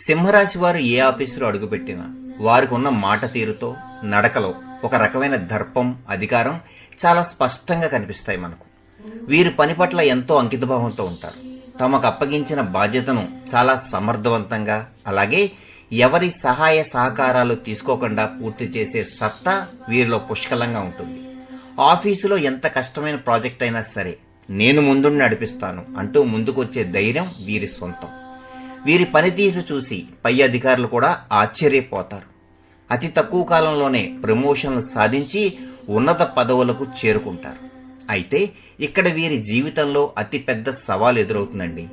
సింహరాశి వారు ఏ ఆఫీసులో అడుగుపెట్టినా వారికి ఉన్న మాట తీరుతో, నడకలో ఒక రకమైన దర్పం, అధికారం చాలా స్పష్టంగా కనిపిస్తాయి మనకు. వీరు పని పట్ల ఎంతో అంకితభావంతో ఉంటారు. తమకు అప్పగించిన బాధ్యతను చాలా సమర్థవంతంగా, అలాగే ఎవరి సహాయ సహకారాలు తీసుకోకుండా పూర్తి చేసే సత్తా వీరిలో పుష్కలంగా ఉంటుంది. ఆఫీసులో ఎంత కష్టమైన ప్రాజెక్ట్ అయినా సరే నేను ముందుండి నడిపిస్తాను అంటూ ముందుకొచ్చే ధైర్యం వీరి సొంతం. వీరి పనితీరు చూసి పై అధికారులు కూడా ఆశ్చర్యపోతారు. అతి తక్కువ కాలంలోనే ప్రమోషన్లు సాధించి ఉన్నత పదవులకు చేరుకుంటారు. అయితే ఇక్కడ వీరి జీవితంలో అతి పెద్ద సవాలు ఎదురవుతుందండి.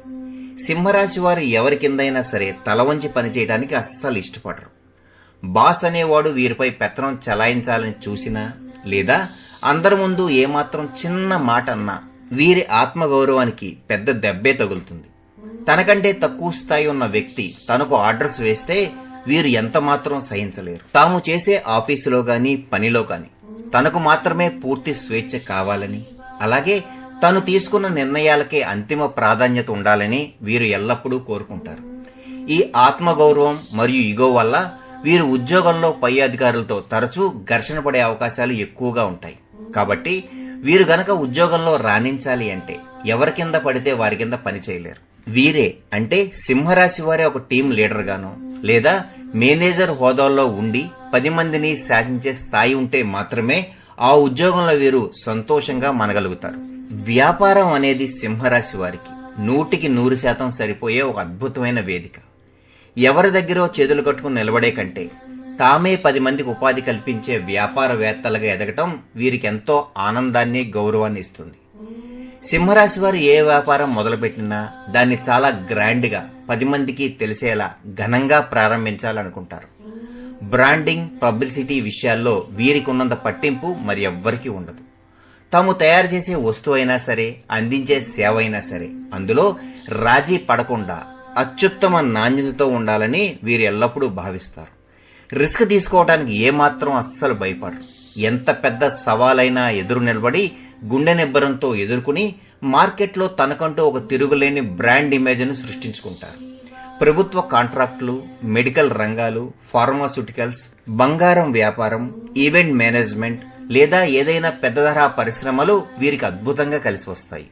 సింహరాశి వారు ఎవరి కిందైనా సరే తల వంచి పనిచేయడానికి అస్సలు ఇష్టపడరు. బాస్ అనేవాడు వీరిపై పెత్తనం చలాయించాలని చూసినా, లేదా అందరి ముందు ఏమాత్రం చిన్న మాట అన్నా వీరి ఆత్మగౌరవానికి పెద్ద దెబ్బే తగులుతుంది. తనకంటే తక్కువ స్థాయి ఉన్న వ్యక్తి తనకు ఆర్డర్స్ వేస్తే వీరు ఎంత మాత్రం సహించలేరు. తాము చేసే ఆఫీసులో గాని, పనిలో గాని తనకు మాత్రమే పూర్తి స్వేచ్ఛ కావాలని, అలాగే తను తీసుకున్న నిర్ణయాలకే అంతిమ ప్రాధాన్యత ఉండాలని వీరు ఎల్లప్పుడూ కోరుకుంటారు. ఈ ఆత్మగౌరవం మరియు ఇగో వల్ల వీరు ఉద్యోగంలో పై అధికారులతో తరచూ ఘర్షణ పడే అవకాశాలు ఎక్కువగా ఉంటాయి. కాబట్టి వీరు గనక ఉద్యోగంలో రాణించాలి అంటే ఎవరి కింద పడితే వారి కింద పని చేయలేరు. వీరే అంటే సింహరాశి వారే ఒక టీం లీడర్ గానో, లేదా మేనేజర్ హోదాల్లో ఉండి 10 మందిని శాసించే స్థాయి ఉంటే మాత్రమే ఆ ఉద్యోగంలో వీరు సంతోషంగా మనగలుగుతారు. వ్యాపారం అనేది సింహరాశి వారికి 100% సరిపోయే ఒక అద్భుతమైన వేదిక. ఎవరి దగ్గర చేతులు కట్టుకుని నిలబడే కంటే తామే 10 మందికి ఉపాధి కల్పించే వ్యాపారవేత్తలుగా ఎదగటం వీరికి ఎంతో ఆనందాన్ని, గౌరవాన్ని ఇస్తుంది. సింహరాశి వారు ఏ వ్యాపారం మొదలుపెట్టినా దాన్ని చాలా గ్రాండ్గా 10 మందికి తెలిసేలా ఘనంగా ప్రారంభించాలనుకుంటారు. బ్రాండింగ్, పబ్లిసిటీ విషయాల్లో వీరికి ఉన్నంత పట్టింపు మరి ఎవ్వరికీ ఉండదు. తాము తయారు చేసే వస్తువు అయినా సరే, అందించే సేవ అయినా సరే అందులో రాజీ పడకుండా అత్యుత్తమ నాణ్యతతో ఉండాలని వీరు ఎల్లప్పుడూ భావిస్తారు. రిస్క్ తీసుకోవడానికి ఏమాత్రం అస్సలు భయపడరు. ఎంత పెద్ద సవాలైనా ఎదురు నిలబడి గుండె నిబ్బరంతో ఎదుర్కొని మార్కెట్లో తనకంటూ ఒక తిరుగులేని బ్రాండ్ ఇమేజ్ను సృష్టించుకుంటారు. ప్రభుత్వ కాంట్రాక్టులు, మెడికల్ రంగాలు, ఫార్మాస్యూటికల్స్, బంగారం వ్యాపారం, ఈవెంట్ మేనేజ్మెంట్ లేదా ఏదైనా పెద్ద తరహా పరిశ్రమలు వీరికి అద్భుతంగా కలిసి వస్తాయి.